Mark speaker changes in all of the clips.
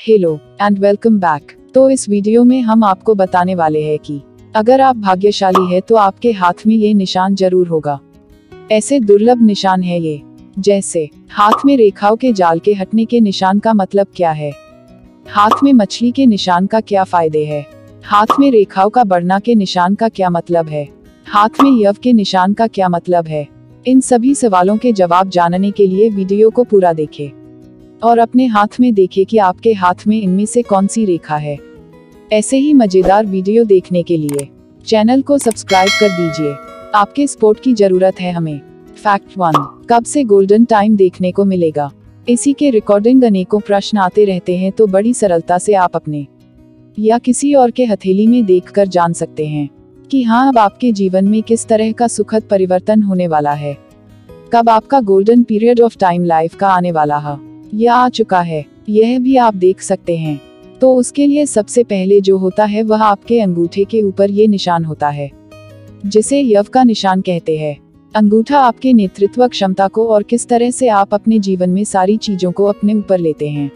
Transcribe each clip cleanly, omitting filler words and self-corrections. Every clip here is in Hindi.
Speaker 1: Hello and welcome back. तो इस वीडियो में हम आपको बताने वाले हैं कि अगर आप भाग्यशाली है तो आपके हाथ में ये निशान जरूर होगा। ऐसे दुर्लभ निशान है ये, जैसे हाथ में रेखाओं के जाल के हटने के निशान का मतलब क्या है, हाथ में मछली के निशान का क्या फायदे है, हाथ में रेखाओं का बढ़ना के निशान का क्या मतलब है, हाथ में यव के निशान का क्या मतलब है। इन सभी सवालों के जवाब जानने के लिए वीडियो को पूरा देखें और अपने हाथ में देखें कि आपके हाथ में इनमें से कौन सी रेखा है। ऐसे ही मजेदार वीडियो देखने के लिए चैनल को सब्सक्राइब कर दीजिए। आपके सपोर्ट की जरूरत है हमें। फैक्ट 1, कब से गोल्डन टाइम देखने को मिलेगा। इसी के रिकॉर्डिंग अनेकों प्रश्न आते रहते हैं, तो बड़ी सरलता से आप अपने या किसी और के हथेली में देखकर जान सकते हैं कि हाँ, अब आपके जीवन में किस तरह का सुखद परिवर्तन होने वाला है। कब आपका golden period of time life का आने वाला है या आ चुका है, यह भी आप देख सकते हैं। तो उसके लिए सबसे पहले जो होता है वह आपके अंगूठे के ऊपर ये निशान होता है, जिसे यव का निशान कहते हैं। अंगूठा आपके नेतृत्व क्षमता को और किस तरह से आप अपने जीवन में सारी चीजों को अपने ऊपर लेते हैं,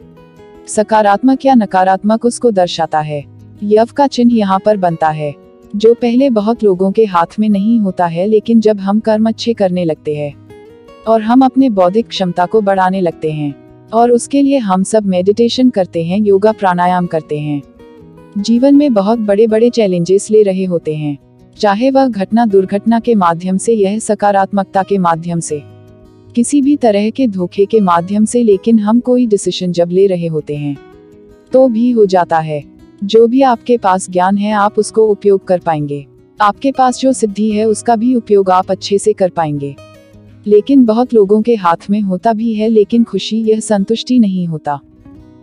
Speaker 1: सकारात्मक या नकारात्मक, उसको दर्शाता है। यव का चिन्ह यहाँ पर बनता है, जो पहले बहुत लोगों के हाथ में नहीं होता है, लेकिन जब हम कर्म अच्छे करने लगते हैं और हम अपने बौद्धिक क्षमता को बढ़ाने लगते हैं और उसके लिए हम सब मेडिटेशन करते हैं, योगा प्राणायाम करते हैं, जीवन में बहुत बड़े बड़े चैलेंजेस ले रहे होते हैं, चाहे वह घटना दुर्घटना के माध्यम से, यह सकारात्मकता के माध्यम से, किसी भी तरह के धोखे के माध्यम से, लेकिन हम कोई डिसीजन जब ले रहे होते हैं तो भी हो जाता है। जो भी आपके पास ज्ञान है आप उसको उपयोग कर पाएंगे, आपके पास जो सिद्धि है उसका भी उपयोग आप अच्छे से कर पाएंगे। लेकिन बहुत लोगों के हाथ में होता भी है, लेकिन खुशी, यह संतुष्टि नहीं होता,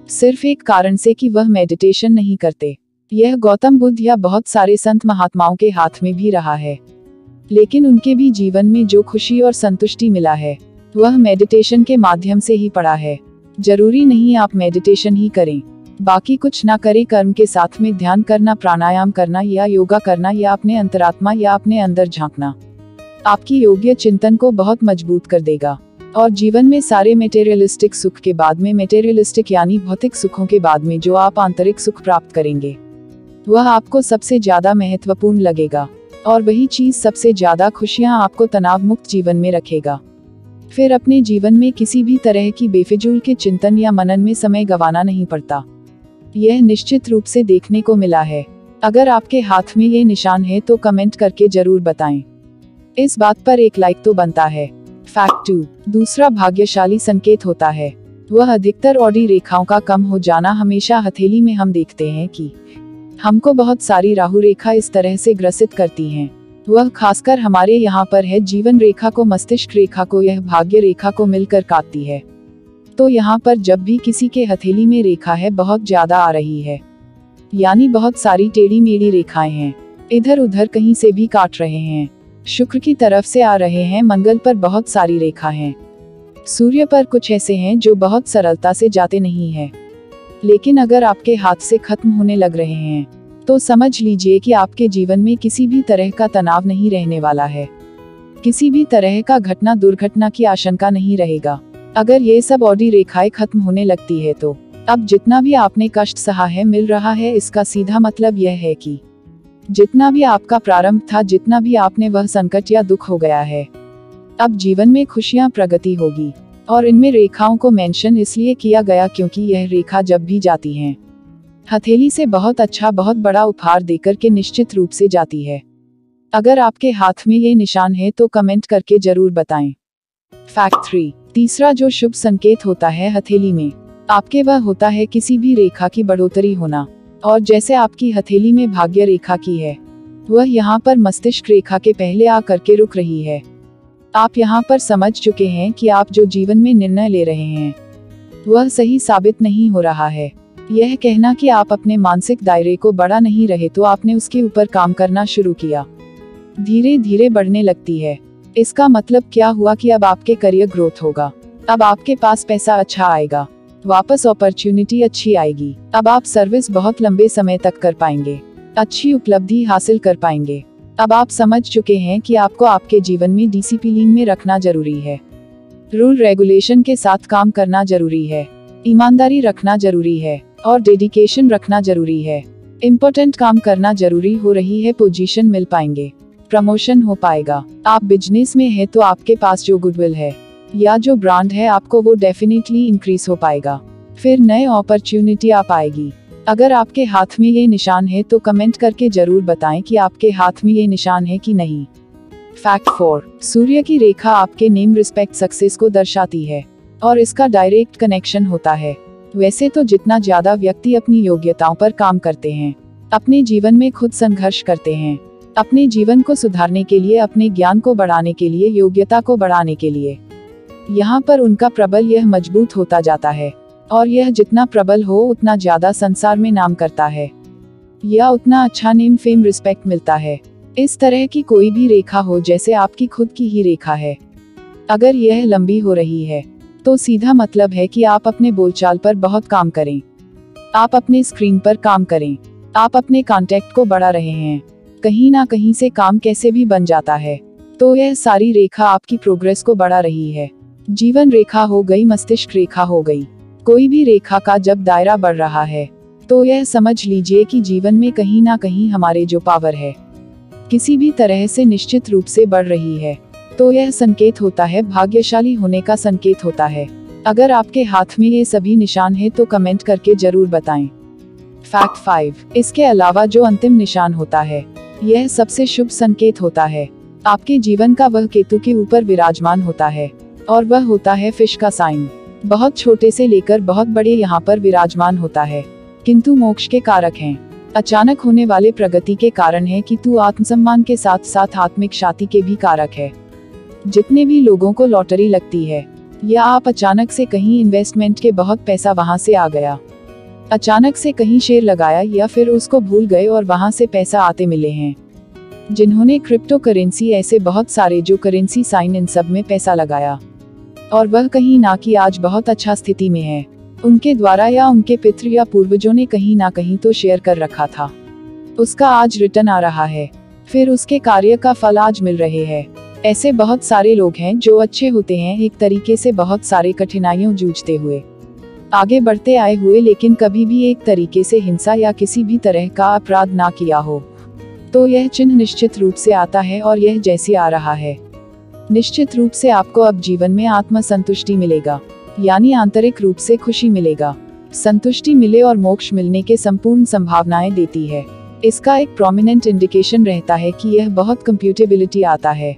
Speaker 1: सिर्फ एक कारण से कि वह मेडिटेशन नहीं करते। यह गौतम बुद्ध या बहुत सारे संत महात्माओं के हाथ में भी रहा है, लेकिन उनके भी जीवन में जो खुशी और संतुष्टि मिला है वह मेडिटेशन के माध्यम से ही पड़ा है। जरूरी नहीं आप मेडिटेशन ही करें, बाकी कुछ ना करें, कर्म के साथ में ध्यान करना, प्राणायाम करना या योगा करना या अपने अंतरात्मा या अपने अंदर झांकना आपकी योग्य चिंतन को बहुत मजबूत कर देगा। और जीवन में सारे मेटेरियलिस्टिक सुख के बाद में, मेटेरियलिस्टिक यानी भौतिक सुखों के बाद में जो आप आंतरिक सुख प्राप्त करेंगे वह आपको सबसे ज्यादा महत्वपूर्ण लगेगा, और वही चीज सबसे ज्यादा खुशियां आपको तनाव मुक्त जीवन में रखेगा। फिर अपने जीवन में किसी भी तरह की बेफिजूल के चिंतन या मनन में समय गंवाना नहीं पड़ता। यह निश्चित रूप से देखने को मिला है। अगर आपके हाथ में ये निशान है तो कमेंट करके जरूर बताएं। इस बात पर एक लाइक तो बनता है। फैक्ट 2, दूसरा भाग्यशाली संकेत होता है वह अधिकतर ऑडी रेखाओं का कम हो जाना। हमेशा हथेली में हम देखते हैं कि हमको बहुत सारी राहु रेखा इस तरह से ग्रसित करती हैं। वह खासकर हमारे यहाँ पर है, जीवन रेखा को, मस्तिष्क रेखा को, यह भाग्य रेखा को मिलकर काटती है। तो यहाँ पर जब भी किसी के हथेली में रेखा है बहुत ज्यादा आ रही है, यानी बहुत सारी टेढ़ी मेढ़ी रेखाएं हैं, इधर उधर कहीं से भी काट रहे हैं, शुक्र की तरफ से आ रहे हैं, मंगल पर बहुत सारी रेखा हैं, सूर्य पर कुछ ऐसे हैं जो बहुत सरलता से जाते नहीं हैं। लेकिन अगर आपके हाथ से खत्म होने लग रहे हैं तो समझ लीजिए कि आपके जीवन में किसी भी तरह का तनाव नहीं रहने वाला है, किसी भी तरह का घटना दुर्घटना की आशंका नहीं रहेगा। अगर ये सब ऑडी रेखाएं खत्म होने लगती है तो अब जितना भी आपने कष्ट सहा है मिल रहा है। इसका सीधा मतलब यह है कि जितना भी आपका प्रारंभ था, जितना भी आपने वह संकट या दुख हो गया है, अब जीवन में खुशियां प्रगति होगी। और इनमें रेखाओं को मेंशन इसलिए किया गया क्योंकि यह रेखा जब भी जाती हैं हथेली से बहुत अच्छा, बहुत बड़ा उपहार देकर के निश्चित रूप से जाती है। अगर आपके हाथ में ये निशान है तो कमेंट करके जरूर बताएं। फैक्ट 3, तीसरा जो शुभ संकेत होता है हथेली में आपके, वह होता है किसी भी रेखा की बढ़ोतरी होना। और जैसे आपकी हथेली में भाग्य रेखा की है, वह यहाँ पर मस्तिष्क रेखा के पहले आ करके रुक रही है। आप यहाँ पर समझ चुके हैं कि आप जो जीवन में निर्णय ले रहे हैं वह सही साबित नहीं हो रहा है। यह कहना कि आप अपने मानसिक दायरे को बढ़ा नहीं रहे, तो आपने उसके ऊपर काम करना शुरू किया, धीरे धीरे बढ़ने लगती है। इसका मतलब क्या हुआ कि अब आपके करियर ग्रोथ होगा, अब आपके पास पैसा अच्छा आएगा, वापस अपॉर्चुनिटी अच्छी आएगी, अब आप सर्विस बहुत लंबे समय तक कर पाएंगे, अच्छी उपलब्धि हासिल कर पाएंगे। अब आप समझ चुके हैं कि आपको आपके जीवन में डिसिप्लिन में रखना जरूरी है, रूल रेगुलेशन के साथ काम करना जरूरी है, ईमानदारी रखना जरूरी है, और डेडिकेशन रखना जरूरी है। इम्पोर्टेंट काम करना जरूरी हो रही है, पोजीशन मिल पाएंगे, प्रमोशन हो पाएगा। आप बिजनेस में है तो आपके पास जो गुडविल है या जो ब्रांड है आपको वो डेफिनेटली इंक्रीज हो पाएगा। फिर नए अपॉर्चुनिटी आ पाएगी। अगर आपके हाथ में ये निशान है तो कमेंट करके जरूर बताएं कि आपके हाथ में ये निशान है कि नहीं। फैक्ट 4, सूर्य की रेखा आपके नेम रिस्पेक्ट सक्सेस को दर्शाती है और इसका डायरेक्ट कनेक्शन होता है। वैसे तो जितना ज्यादा व्यक्ति अपनी योग्यताओं पर काम करते हैं, अपने जीवन में खुद संघर्ष करते हैं, अपने जीवन को सुधारने के लिए, अपने ज्ञान को बढ़ाने के लिए, योग्यता को बढ़ाने के लिए, यहाँ पर उनका प्रबल यह मजबूत होता जाता है। और यह जितना प्रबल हो उतना ज्यादा संसार में नाम करता है या उतना अच्छा नेम, फेम, रिस्पेक्ट मिलता है। इस तरह की कोई भी रेखा हो, जैसे आपकी खुद की ही रेखा है, अगर यह लंबी हो रही है तो सीधा मतलब है कि आप अपने बोलचाल पर बहुत काम करें, आप अपने स्क्रीन पर काम करें, आप अपने कांटेक्ट को बढ़ा रहे हैं। कहीं ना कहीं से काम कैसे भी बन जाता है, तो यह सारी रेखा आपकी प्रोग्रेस को बढ़ा रही है। जीवन रेखा हो गई, मस्तिष्क रेखा हो गई, कोई भी रेखा का जब दायरा बढ़ रहा है तो यह समझ लीजिए कि जीवन में कहीं ना कहीं हमारे जो पावर है किसी भी तरह से निश्चित रूप से बढ़ रही है। तो यह संकेत होता है, भाग्यशाली होने का संकेत होता है। अगर आपके हाथ में ये सभी निशान है तो कमेंट करके जरूर बताएं। फैक्ट 5, इसके अलावा जो अंतिम निशान होता है यह सबसे शुभ संकेत होता है। आपके जीवन का वह केतु के ऊपर विराजमान होता है और वह होता है फिश का साइन। बहुत छोटे से लेकर बहुत बड़े यहाँ पर विराजमान होता है, किंतु मोक्ष के कारक हैं, अचानक होने वाले प्रगति के कारण है, किंतु आत्मसम्मान के साथ साथ आत्मिक शांति के भी कारक है। जितने भी लोगों को लॉटरी लगती है या आप अचानक से कहीं इन्वेस्टमेंट के बहुत पैसा वहां से आ गया, अचानक से कहीं शेयर लगाया या फिर उसको भूल गए और वहां से पैसा आते मिले हैं, जिन्होंने क्रिप्टो करेंसी, ऐसे बहुत सारे जो करेंसी साइन, इन सब में पैसा लगाया और वह कहीं ना कि आज बहुत अच्छा स्थिति में है, उनके द्वारा या उनके पितृ या पूर्वजों ने कहीं ना कहीं तो शेयर कर रखा था, उसका आज रिटर्न आ रहा है, फिर उसके कार्य का फल आज मिल रहे हैं। ऐसे बहुत सारे लोग हैं जो अच्छे होते हैं, एक तरीके से बहुत सारे कठिनाइयों जूझते हुए आगे बढ़ते आए हुए, लेकिन कभी भी एक तरीके से हिंसा या किसी भी तरह का अपराध ना किया हो, तो यह चिन्ह निश्चित रूप से आता है। और यह जैसे आ रहा है, निश्चित रूप से आपको अब जीवन में आत्म संतुष्टि मिलेगा, यानी आंतरिक रूप से खुशी मिलेगा, संतुष्टि मिले और मोक्ष मिलने के संपूर्ण संभावनाएं देती है। इसका एक प्रोमिनेंट इंडिकेशन रहता है कि यह बहुत कंप्यूटेबिलिटी आता है,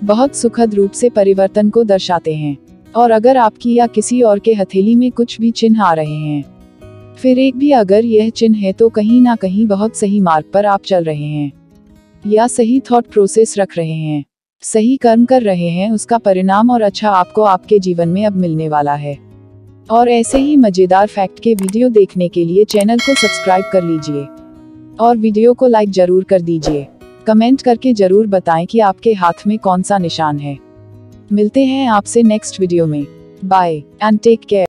Speaker 1: बहुत सुखद रूप से परिवर्तन को दर्शाते हैं। और अगर आपकी या किसी और के हथेली में कुछ भी चिन्ह आ रहे हैं, फिर एक भी अगर यह चिन्ह है, तो कहीं ना कहीं बहुत सही मार्ग पर आप चल रहे हैं या सही थॉट प्रोसेस रख रहे हैं, सही कर्म कर रहे हैं, उसका परिणाम और अच्छा आपको आपके जीवन में अब मिलने वाला है। और ऐसे ही मजेदार फैक्ट के वीडियो देखने के लिए चैनल को सब्सक्राइब कर लीजिए और वीडियो को लाइक जरूर कर दीजिए। कमेंट करके जरूर बताएं कि आपके हाथ में कौन सा निशान है। मिलते हैं आपसे नेक्स्ट वीडियो में। Bye and take care.